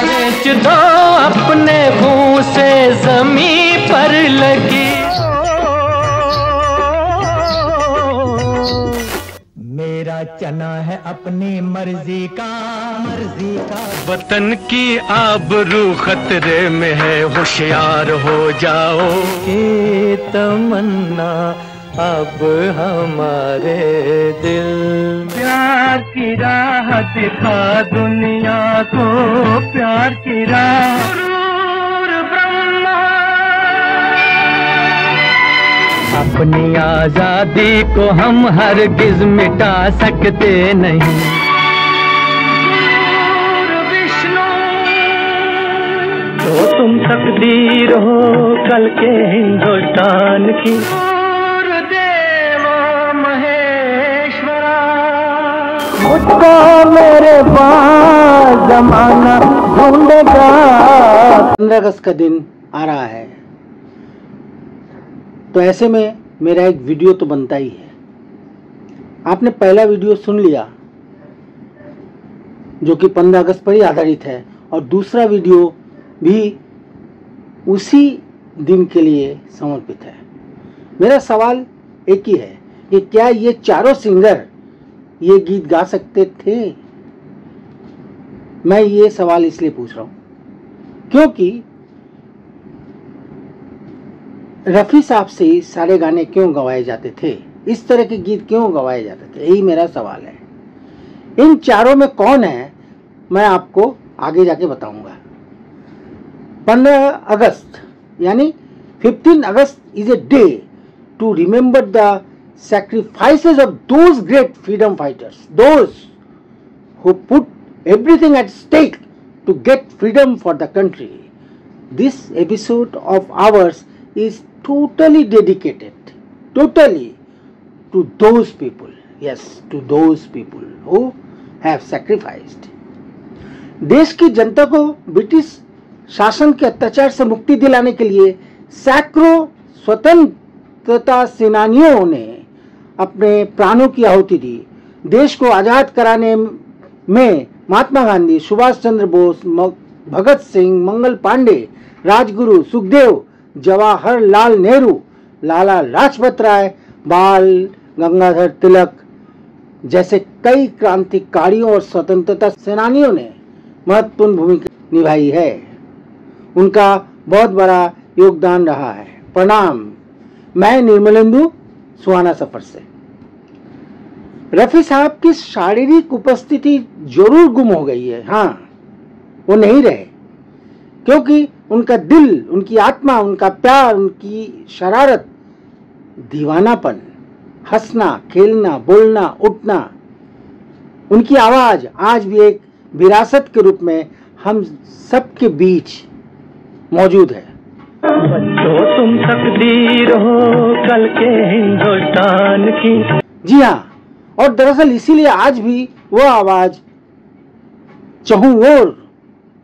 बेच दो अपने मुंह से जमीन पर लगी। मेरा चना है अपनी मर्जी का, मर्जी का। वतन की आबरू खतरे में है, होशियार हो जाओ। ये तमन्ना अब हमारे दिल में। प्यार की राह दिखा दुनिया को, प्यार की राह। अपनी आजादी को हम हरगिज मिटा सकते नहीं। विष्णु तो तुम तकदीर हो कल के हिंदुस्तान की। देव महेश्वरा मुझको मेरे पास जमाना ढूंढेगा। 15 अगस्त का दिन आ रहा है, तो ऐसे में मेरा एक वीडियो तो बनता ही है। आपने पहला वीडियो सुन लिया जो कि 15 अगस्त पर ही आधारित है, और दूसरा वीडियो भी उसी दिन के लिए समर्पित है। मेरा सवाल एक ही है कि क्या ये चारों सिंगर ये गीत गा सकते थे? मैं ये सवाल इसलिए पूछ रहा हूं क्योंकि रफ़ी साहब से सारे गाने क्यों गवाए जाते थे, इस तरह के गीत क्यों गवाए जाते थे, यही मेरा सवाल है। इन चारों में कौन है मैं आपको आगे जाके बताऊंगा। 15 अगस्त यानी 15 अगस्त is a day to remember the sacrifices of those great freedom fighters, those who put everything at stake to get freedom for the country. This episode of ours is totally dedicated, totally to those people, yes, to those people who have sacrificed. देश की जनता को British शासन के अत्याचार से मुक्ति दिलाने के लिए सैकड़ों स्वतंत्रता सेनानियों ने अपने प्राणों की आहुति दी। देश को आजाद कराने में महात्मा गांधी, सुभाष चंद्र बोस, भगत सिंह, मंगल पांडे, राजगुरु, सुखदेव, जवाहरलाल नेहरू, लाला लाजपत राय, बाल गंगाधर तिलक जैसे कई क्रांतिकारियों और स्वतंत्रता सेनानियों ने महत्वपूर्ण भूमिका निभाई है। उनका बहुत बड़ा योगदान रहा है। प्रणाम, मैं निर्मलेंदु सुहाना सफर से। रफ़ी साहब की शारीरिक उपस्थिति जरूर गुम हो गई है, हाँ, वो नहीं रहे, क्योंकि उनका दिल, उनकी आत्मा, उनका प्यार, उनकी शरारत, दीवानापन, हंसना, खेलना, बोलना, उठना, उनकी आवाज आज भी एक विरासत के रूप में हम सबके बीच मौजूद है। बच्चों तुम तकदीर हो कल के हिंदुस्तान की। जी हाँ, और दरअसल इसीलिए आज भी वो आवाज चहुं ओर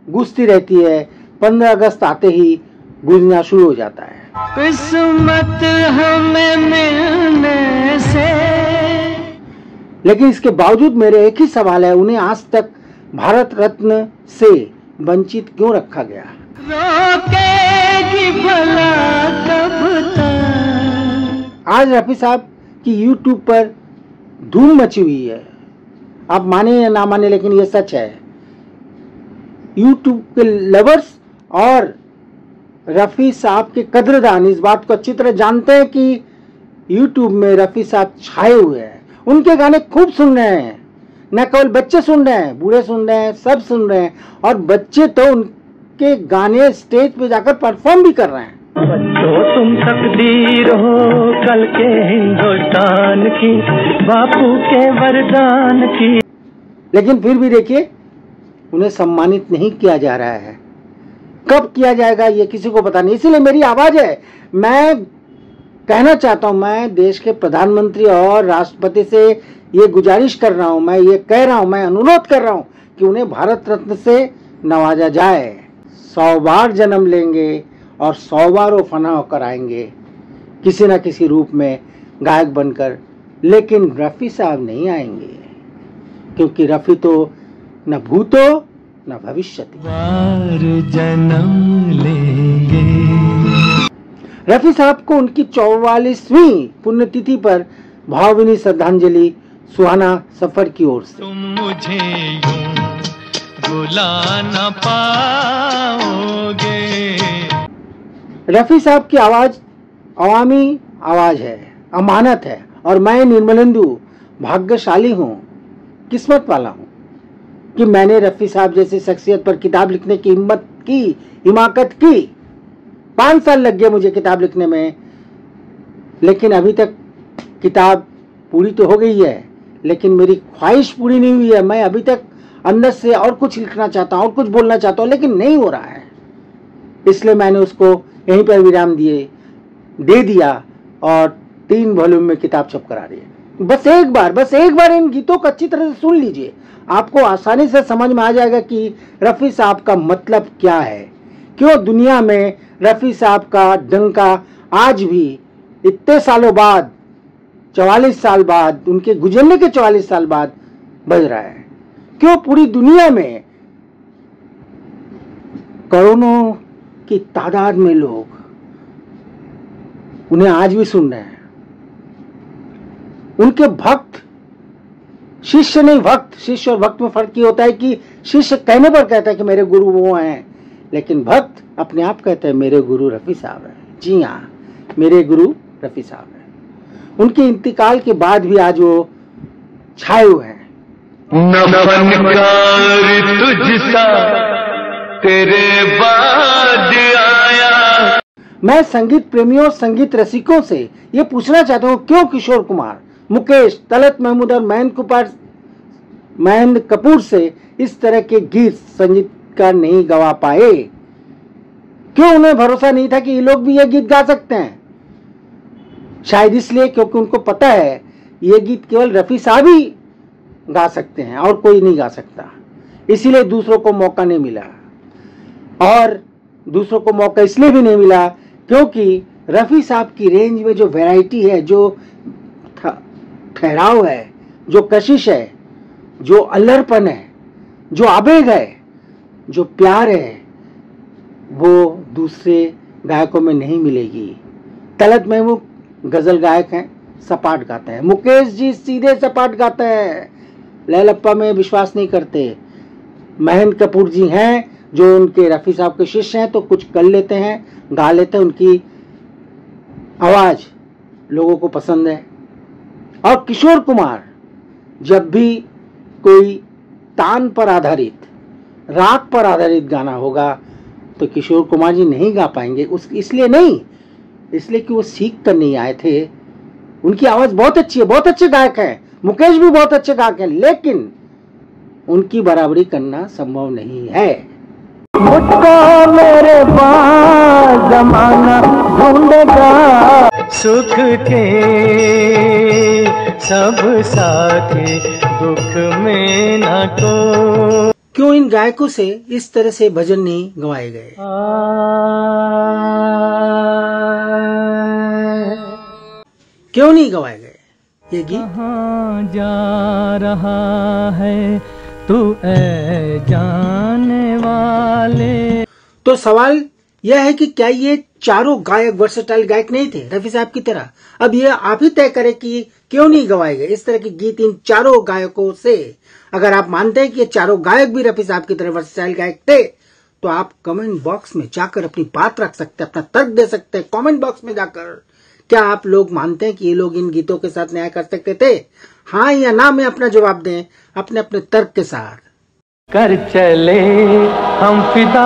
गूंजती रहती है। 15 अगस्त आते ही गूंजना शुरू हो जाता है। किस्मत हमें मिलने से। लेकिन इसके बावजूद मेरे एक ही सवाल है, उन्हें आज तक भारत रत्न से वंचित क्यों रखा गया? रोकेगी भला कब तक? आज रफ़ी साहब की YouTube पर धूम मची हुई है। आप माने या ना माने, लेकिन ये सच है। YouTube के लवर्स और रफ़ी साहब के कद्रदान इस बात को अच्छी तरह जानते हैं कि YouTube में रफ़ी साहब छाए हुए हैं। उनके गाने खूब सुन रहे हैं, न केवल बच्चे सुन रहे हैं, बूढ़े सुन रहे हैं, सब सुन रहे हैं। और बच्चे तो उनके गाने स्टेज पे जाकर परफॉर्म भी कर रहे हैं। बच्चों तुम तकदीर हो कल के हिंदुस्तान की, बापू के वरदान की। लेकिन फिर भी देखिए, उन्हें सम्मानित नहीं किया जा रहा है। कब किया जाएगा ये किसी को पता नहीं। इसीलिए मेरी आवाज है, मैं कहना चाहता हूं, मैं देश के प्रधानमंत्री और राष्ट्रपति से ये गुजारिश कर रहा हूं, मैं ये कह रहा हूं, मैं अनुरोध कर रहा हूं कि उन्हें भारत रत्न से नवाजा जाए। 100 बार जन्म लेंगे और 100 बार वो फना होकर आएंगे, किसी न किसी रूप में गायक बनकर लेकिन रफी साहब नहीं आएंगे, क्योंकि रफी तो न भूतो न भविष्यति। जन्म लेंगे। रफी साहब को उनकी 44वीं पुण्यतिथि पर भावभीनी श्रद्धांजलि सुहाना सफर की ओर से। तुम मुझे यूं बुला न पाओगे। रफी साहब की आवाज अवामी आवाज है, अमानत है, और मैं निर्मलेंदु भाग्यशाली हूँ, किस्मत वाला हूँ कि मैंने रफी साहब जैसी शख्सियत पर किताब लिखने की हिमाकत की। 5 साल लग गए मुझे किताब लिखने में, लेकिन अभी तक किताब पूरी तो हो गई है, लेकिन मेरी ख्वाहिश पूरी नहीं हुई है। मैं अभी तक अंदर से और कुछ लिखना चाहता हूँ और कुछ बोलना चाहता हूँ, लेकिन नहीं हो रहा है। इसलिए मैंने उसको यहीं पर विराम दे दिया और 3 वॉल्यूम में किताब छप करा रही है। बस एक बार इन गीतों को अच्छी तरह से सुन लीजिए, आपको आसानी से समझ में आ जाएगा कि रफी साहब का मतलब क्या है, क्यों दुनिया में रफी साहब का डंका आज भी इतने सालों बाद, 44 साल बाद, उनके गुजरने के 44 साल बाद बज रहा है, क्यों पूरी दुनिया में करोड़ों की तादाद में लोग उन्हें आज भी सुन रहे हैं। उनके भक्त, शिष्य नहीं भक्त, शिष्य और भक्त में फर्क ये होता है कि शिष्य कहने पर कहता है कि मेरे गुरु वो हैं, लेकिन भक्त अपने आप कहते हैं मेरे गुरु रफी साहब हैं। जी हाँ, मेरे गुरु रफी साहब हैं। उनके इंतकाल के बाद भी आज वो छाए हुए हैं। तुझसा तेरे बाद आया। मैं संगीत प्रेमियों, संगीत रसिकों से ये पूछना चाहता हूँ, क्यों किशोर कुमार, मुकेश, तलत महमूद और महेंद्र कपूर से इस तरह के गीत संगीतकार नहीं गवा पाए? क्यों उन्हें भरोसा नहीं था कि ये लोग भी ये गीत गा सकते हैं? शायद इसलिए क्योंकि उनको पता है ये गीत केवल रफी साहब ही गा सकते हैं और कोई नहीं गा सकता। इसीलिए दूसरों को मौका नहीं मिला, और दूसरों को मौका इसलिए भी नहीं मिला क्योंकि रफी साहब की रेंज में जो वैरायटी है, जो ठहराव है, जो कशिश है, जो अल्लड़पन है, जो आवेग है, जो प्यार है, वो दूसरे गायकों में नहीं मिलेगी। तलत महमूद गजल गायक हैं, सपाट गाते हैं। मुकेश जी सीधे सपाट गाते हैं, लैलप्पा में विश्वास नहीं करते। महेंद्र कपूर जी हैं जो उनके रफी साहब के शिष्य हैं, तो कुछ कर लेते हैं, गा लेते हैं, उनकी आवाज लोगों को पसंद है। और किशोर कुमार, जब भी कोई तान पर आधारित, राग पर आधारित गाना होगा तो किशोर कुमार जी नहीं गा पाएंगे। इसलिए नहीं, इसलिए कि वो सीख कर नहीं आए थे। उनकी आवाज बहुत अच्छी है, बहुत अच्छे गायक हैं, मुकेश भी बहुत अच्छे गायक हैं, लेकिन उनकी बराबरी करना संभव नहीं है। मुझको मेरे पास जमाना ढूंढेगा, सुख के सब साथी, दुख में न को। क्यों इन गायकों से इस तरह से भजन नहीं गवाए गए? क्यों नहीं गवाए गए ये गीत? कहाँ जा रहा है तू ए जाने वाले? तो सवाल यह है कि क्या ये चारों गायक वर्सेटाइल गायक नहीं थे रफी साहब की तरह? अब ये आप ही तय करें कि क्यों नहीं गवाए गए इस तरह के गीत इन चारों गायकों से। अगर आप मानते हैं कि ये चारों गायक भी रफी साहब की तरह वर्सेटाइल गायक थे, तो आप कमेंट बॉक्स में जाकर अपनी बात रख सकते हैं, अपना तर्क दे सकते हैं कमेंट बॉक्स में जाकर। क्या आप लोग मानते हैं कि ये लोग इन गीतों के साथ न्याय कर सकते थे? हाँ या ना में अपना जवाब दें अपने अपने तर्क के साथ। कर चले हम फिदा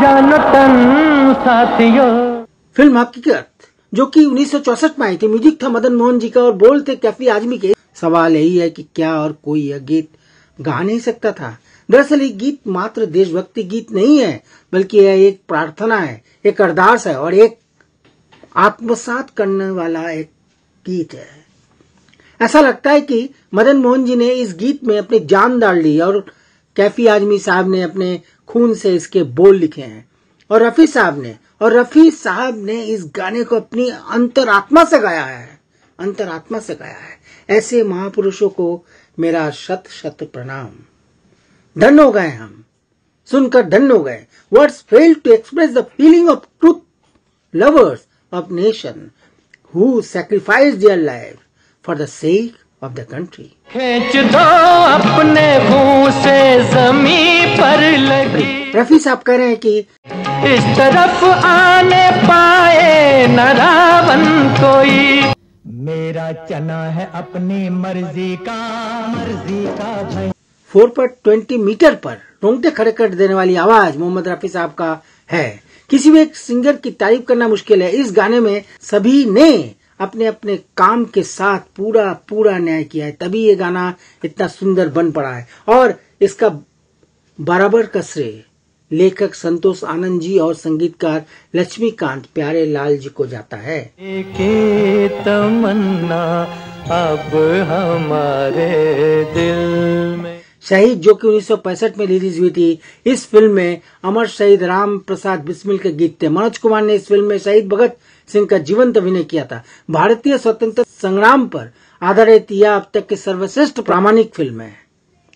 जानो तन साथियों। फिल्म हकीकत, जो कि 1964 में आई थी, म्यूजिक था मदन मोहन जी का और बोल थे कैफी आजमी के। सवाल यही है कि क्या और कोई यह गीत गा नहीं सकता था? दरअसल ये गीत मात्र देशभक्ति गीत नहीं है, बल्कि यह एक प्रार्थना है, एक अरदास है और एक आत्मसात करने वाला एक गीत है। ऐसा लगता है कि मदन मोहन जी ने इस गीत में अपनी जान डाल दी और कैफी आजमी साहब ने अपने खून से इसके बोल लिखे हैं, और रफी साहब ने इस गाने को अपनी अंतरात्मा से गाया है, अंतरात्मा से गाया है। ऐसे महापुरुषों को मेरा शत शत प्रणाम। धन्य हो गए हम, सुनकर धन्य हो गए। Words fail to express the feeling of truth lovers of nation who sacrifice their life for the sake of the country. खींच दो अपने मुंह से जमीन पर लगी। रफी साहब कह रहे हैं कि इस तरफ आने पाए न रावण कोई। मेरा चना है अपनी मर्जी का भाई। 4.20 मीटर पर रोंगटे खड़े कर देने वाली आवाज मोहम्मद रफी साहब का है। किसी भी एक सिंगर की तारीफ करना मुश्किल है। इस गाने में सभी ने अपने अपने काम के साथ पूरा न्याय किया है, तभी ये गाना इतना सुंदर बन पड़ा है। और इसका बराबर का श्रेय लेखक संतोष आनंद जी और संगीतकार लक्ष्मीकांत प्यारे लाल जी को जाता है। के तमन्ना अब हमारे दिल में। शहीद जो कि 1965 में रिलीज हुई थी, इस फिल्म में अमर शहीद राम प्रसाद बिस्मिल के गीत थे। मनोज कुमार ने इस फिल्म में शहीद भगत सिंह का जीवंत अभिनय किया था। भारतीय स्वतंत्रता संग्राम पर आधारित यह अब तक की सर्वश्रेष्ठ प्रामाणिक फिल्म है।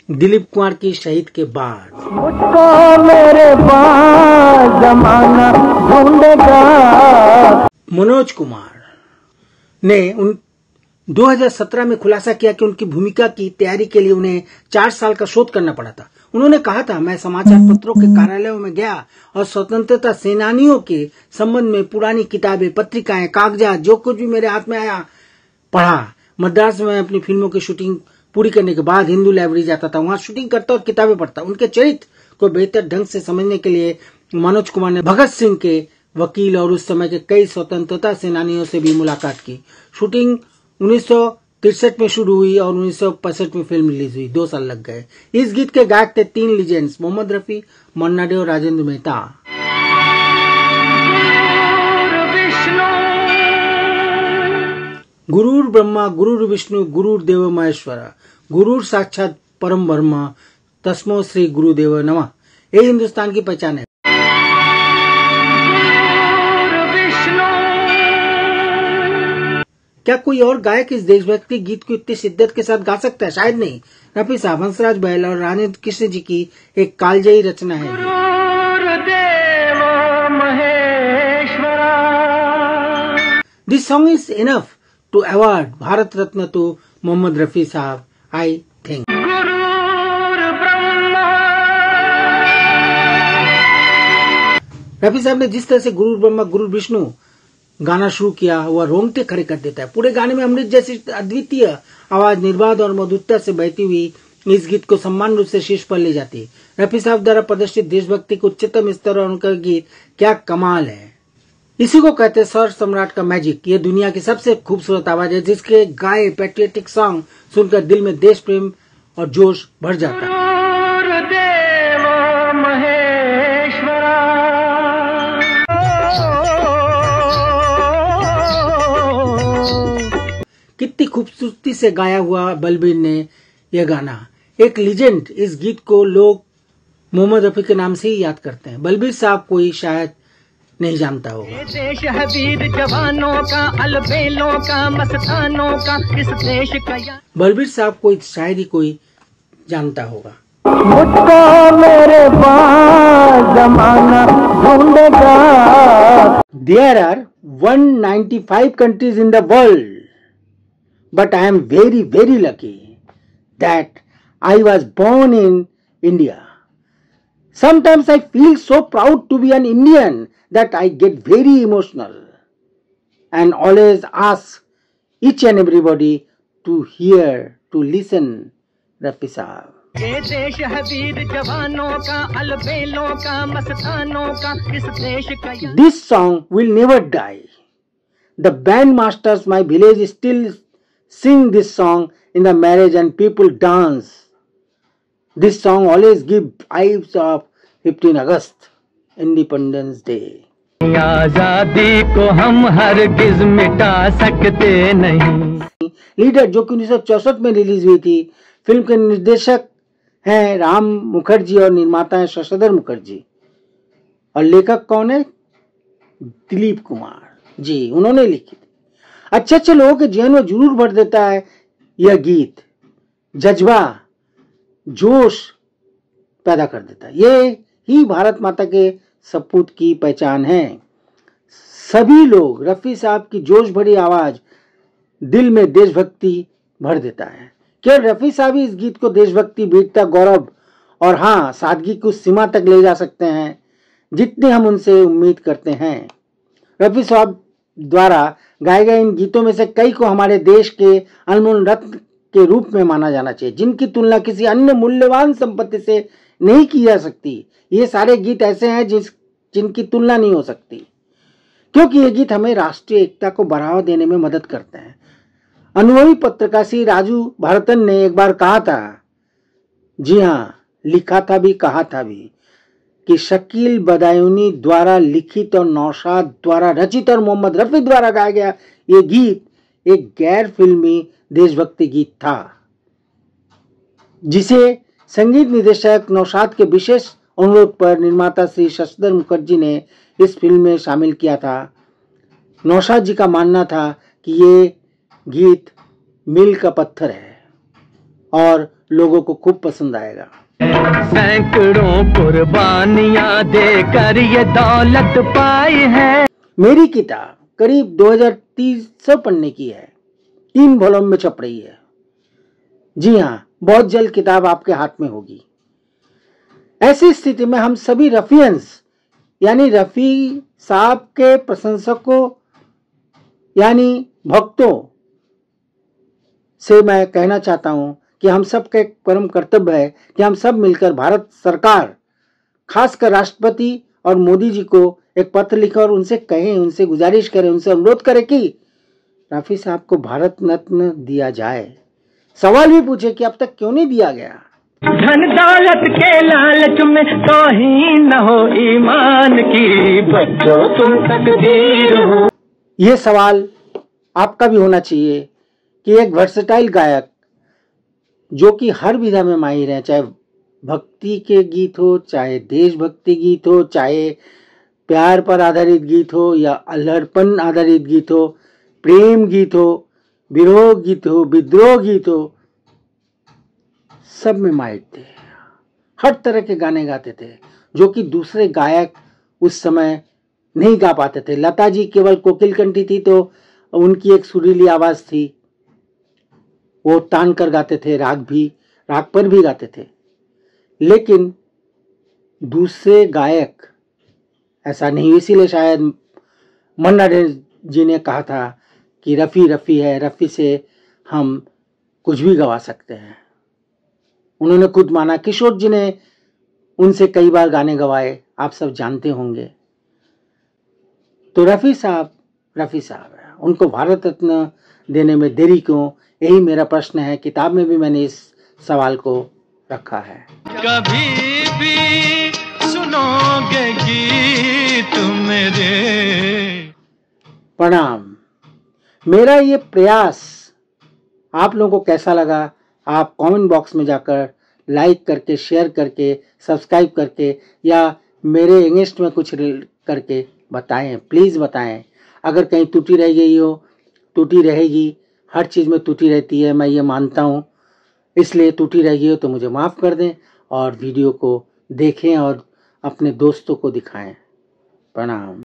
दिलीप कुमार की शहीद के बाद मुझको मेरे पास जमाना ढूंढेगा। मनोज कुमार ने 2017 में खुलासा किया कि उनकी भूमिका की तैयारी के लिए उन्हें 4 साल का शोध करना पड़ा था। उन्होंने कहा था, मैं समाचार पत्रों के कार्यालयों में गया और स्वतंत्रता सेनानियों के संबंध में पुरानी किताबें, पत्रिकाएं, कागजात जो कुछ भी मेरे हाथ में आया पढ़ा। मद्रास में अपनी फिल्मों की शूटिंग पूरी करने के बाद हिंदू लाइब्रेरी जाता था, वहां शूटिंग करता और किताबें पढ़ता। उनके चरित्र को बेहतर ढंग से समझने के लिए मनोज कुमार ने भगत सिंह के वकील और उस समय के कई स्वतंत्रता सेनानियों से भी मुलाकात की। शूटिंग 1963 में शुरू हुई और 1965 में फिल्म रिलीज हुई। 2 साल लग गए। इस गीत के गायक थे 3 लीजेंड्स, मोहम्मद रफी, मन्ना डे और राजेंद्र मेहता। गुरुर ब्रह्मा गुरुर विष्णु गुरुर देव महेश्वरा, गुरुर साक्षात परम ब्रह्म, तस्मो श्री गुरुदेव नमः। ये हिंदुस्तान की पहचान है। क्या कोई और गायक इस देशभक्ति गीत को इतनी शिद्दत के साथ गा सकता है? शायद नहीं। रफी साहब, हंसराज बहल और राजेंद्र कृष्ण जी की एक कालजयी रचना है। This song is enough to award Bharat Ratna to Mohammed Rafi Sahab, I think. Rafi साहब ने जिस तरह से गुरु ब्रह्मा गुरु विष्णु गाना शुरू किया, वह रोंगटे खड़े कर देता है। पूरे गाने में अमृत जैसी अद्वितीय आवाज निर्बाध और मधुरता से बहती हुई इस गीत को सम्मान रूप से शीर्ष पर ले जाती है। रफी साहब द्वारा प्रदर्शित देशभक्ति के उच्चतम स्तर और उनका गीत क्या कमाल है। इसी को कहते हैं स्वर सम्राट का मैजिक। ये दुनिया की सबसे खूबसूरत आवाज है, जिसके गाए पैट्रियोटिक सॉन्ग सुनकर दिल में देश प्रेम और जोश भर जाता है। कितनी खूबसूरती से गाया हुआ बलबीर ने यह गाना। एक लीजेंड। इस गीत को लोग मोहम्मद रफी के नाम से ही याद करते हैं। बलबीर साहब कोई शायद नहीं जानता होगा। देश है वीर जवानों का, अलबेलों का, मस्तानों का, इस देश का। बलबीर साहब को शायद ही कोई जानता होगा। मुझको मेरे पास जमाना ढूंढेगा। There are 195 countries in the world, but I am very, very lucky that I was born in India. Sometimes I feel so proud to be an Indian that I get very emotional and always ask each and everybody to hear, to listen Rafi Sahab. ये देश है वीर जवानों का, अलबेलों का, मस्तानों का, इस देश का। This song will never die. The band masters my village still sing this song in the marriage and people dance. This song always give vibes of 15 August, Independence Day. आजादी को हम हरगिज मिटा सकते नहीं। लीडर जो कि 1964 में रिलीज हुई थी। फिल्म के निर्देशक हैं राम मुखर्जी और निर्माता हैं शशधर मुखर्जी। और लेखक कौन है? दिलीप कुमार जी, उन्होंने लिखी थी। अच्छे अच्छे लोगों के जीवन में जरूर भर देता है यह गीत जज्बा, जोश पैदा कर देता है। ये ही भारत माता के सपूत की पहचान है। सभी लोग, रफी साहब की जोश भरी आवाज दिल में देशभक्ति भर देता है। केवल रफी साहब ही इस गीत को देशभक्ति, वीरता, गौरव और हाँ, सादगी की उस सीमा तक ले जा सकते हैं जितनी हम उनसे उम्मीद करते हैं। रफी साहब द्वारा गाए गए इन गीतों में से कई को हमारे देश के अनमोल रत्न के रूप में माना जाना चाहिए, जिनकी तुलना किसी अन्य मूल्यवान संपत्ति से नहीं की जा सकती। ये सारे गीत ऐसे हैं जिनकी तुलना नहीं हो सकती, क्योंकि ये गीत हमें राष्ट्रीय एकता को बढ़ावा देने में मदद करते हैं। अनुभवी पत्रकार श्री राजू भारतन ने एक बार कहा था, जी हाँ, लिखा था भी, कहा था भी, कि शकील बदायूनी द्वारा लिखित और नौशाद द्वारा रचित और मोहम्मद रफी द्वारा गाया गया ये गीत एक गैर फिल्मी देशभक्ति गीत था, जिसे संगीत निदेशक नौशाद के विशेष अनुरोध पर निर्माता श्री शशिधर मुखर्जी ने इस फिल्म में शामिल किया था। नौशाद जी का मानना था कि ये गीत मील का पत्थर है और लोगों को खूब पसंद आएगा। सैकड़ों कुर्बानियां देकर ये दौलत पाई है। मेरी किताब करीब 2300 पन्ने की है, 3 वॉल्यूम में छप रही है। जी हाँ, बहुत जल्द किताब आपके हाथ में होगी। ऐसी स्थिति में हम सभी रफियंस यानी रफी साहब के प्रशंसकों यानी भक्तों से मैं कहना चाहता हूं कि हम सबका एक परम कर्तव्य है कि हम सब मिलकर भारत सरकार, खासकर राष्ट्रपति और मोदी जी को एक पत्र लिखें और उनसे कहें, उनसे गुजारिश करें, उनसे अनुरोध करें कि रफी साहब को भारत रत्न दिया जाए। सवाल भी पूछे कि अब तक क्यों नहीं दिया गया। धन दौलत के लालच में तौहीन न हो ईमान की, बच्चों तुम तकदीर हो। ये सवाल आपका भी होना चाहिए कि एक वर्सेटाइल गायक जो कि हर विधा में माहिर है, चाहे भक्ति के गीत हो, चाहे देशभक्ति गीत हो, चाहे प्यार पर आधारित गीत हो या अल्हड़पन आधारित गीत हो, प्रेम गीत हो, विरोह गीत हो, विद्रोह गीत हो, सब में माहिर थे। हर तरह के गाने गाते थे जो कि दूसरे गायक उस समय नहीं गा पाते थे। लता जी केवल कोकिल कंठी थी तो उनकी एक सुरीली आवाज थी, वो तान कर गाते थे, राग पर भी गाते थे। लेकिन दूसरे गायक ऐसा नहीं, इसीलिए शायद मन्ना डे जी ने कहा था कि रफ़ी रफ़ी है, रफ़ी से हम कुछ भी गवा सकते हैं। उन्होंने खुद माना। किशोर जी ने उनसे कई बार गाने गवाए, आप सब जानते होंगे। तो रफ़ी साहब है, उनको भारत रत्न देने में देरी क्यों, यही मेरा प्रश्न है। किताब में भी मैंने इस सवाल को रखा है। कभी भी सुनोगे गीत मेरे। प्रणाम। मेरा ये प्रयास आप लोगों को कैसा लगा, आप कमेंट बॉक्स में जाकर लाइक करके, शेयर करके, सब्सक्राइब करके या मेरे अगेंस्ट में कुछ करके बताएं, प्लीज़ बताएं। अगर कहीं त्रुटि रह गई हो, त्रुटि रहेगी, हर चीज़ में त्रुटि रहती है, मैं ये मानता हूँ। इसलिए त्रुटि रह गई हो तो मुझे माफ़ कर दें और वीडियो को देखें और अपने दोस्तों को दिखाएं। प्रणाम।